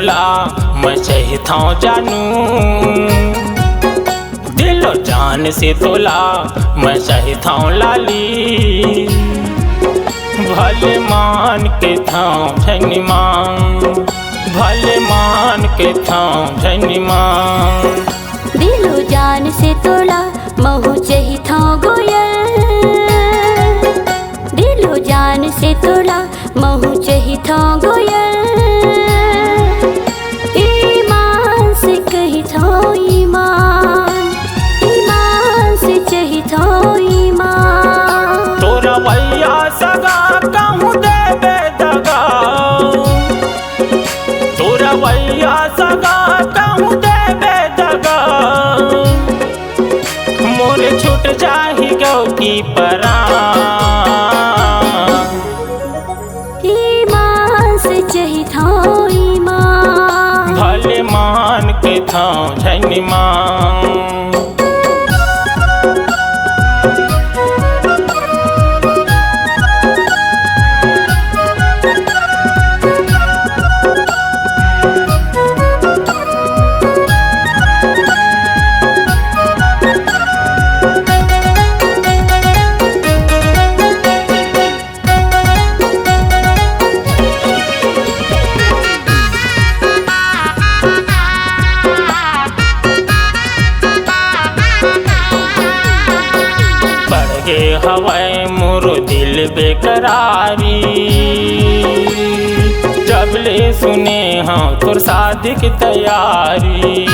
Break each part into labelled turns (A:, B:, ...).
A: तोला मैं चाहता हूँ जानू, दिलो जान से तोला मैं चाहता हूँ लाली। भले मान के थाऊं झनी मांग, भले मान के थाऊं झनी मांग।
B: दिलो जान से तोला महू चाहता हूँ गोयल, दिलो जान से तोला महू चाहता हूँ गोयल। ईमान से कहता हूँ ईमान, ईमान से चाहता हूँ ईमान।
A: तोरा भैया सगा कहूँ देबे दगा, तोरा भैया सगा कहूँ देबे दगा। मोरे छूट जाही गौ की परान,
B: ईमान से चाहता हूँ ईमान।
A: भले मान के थाऊं झनी मांग। हवाए मोर दिल बेकरारी, जब ले सुने हाँ तोर शादी की तैयारी।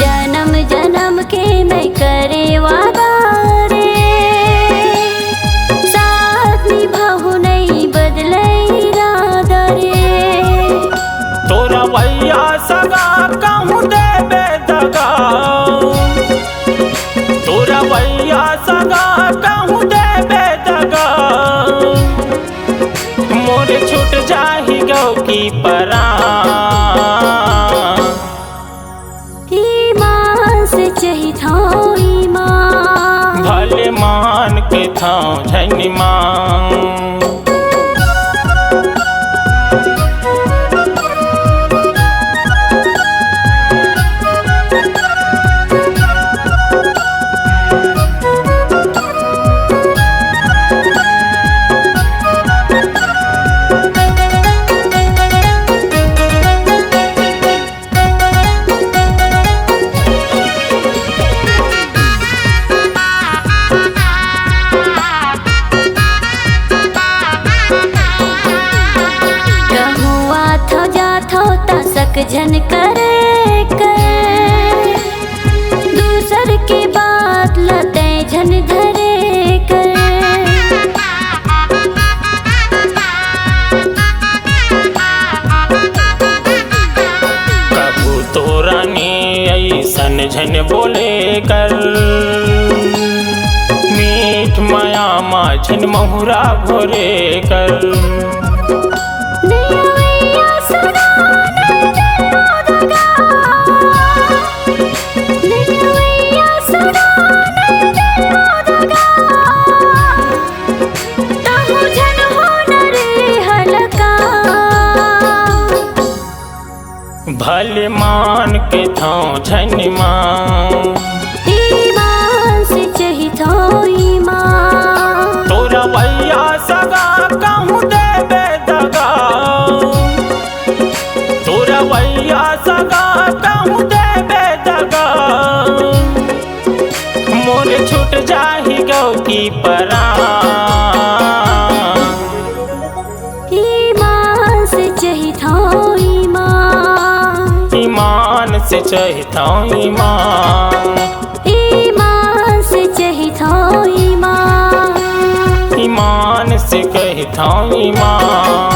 B: जन्म जन्म के मैं करे वादा रे, साथ निभाहु नहीं बदले इरादा रे।
A: तोरा भैया सगा कहूँ देबे दगा, तोरा भैया सगा कहूँ देबे दगा। मोरे छूट जाही गौ की परान,
B: ईमान से चाहता हूँ ईमान।
A: भले मान के थाऊं झनी मांग।
B: झन करे कर, दूसर की बात लते झन धरे कर।
A: कबू तोरा ने ऐसन झन बोले कर, मीठ माया माझन महुरा घोरे कर। भले मान के थाऊं झनी मांग,
B: ईमान से चाहता हूँ ईमान।
A: तोरा भैया सगा कहूँ देबे दगा, तोरा भैया सगा कहूँ देबे दगा। मोरे छूट जाही गौ की परान,
B: ईमान से चाहता हूँ ईमान।
A: ईमान से चाहता हूँ ईमान,
B: ईमान से चाहता हूँ ईमान।
A: ईमान से कहता हूँ ईमान।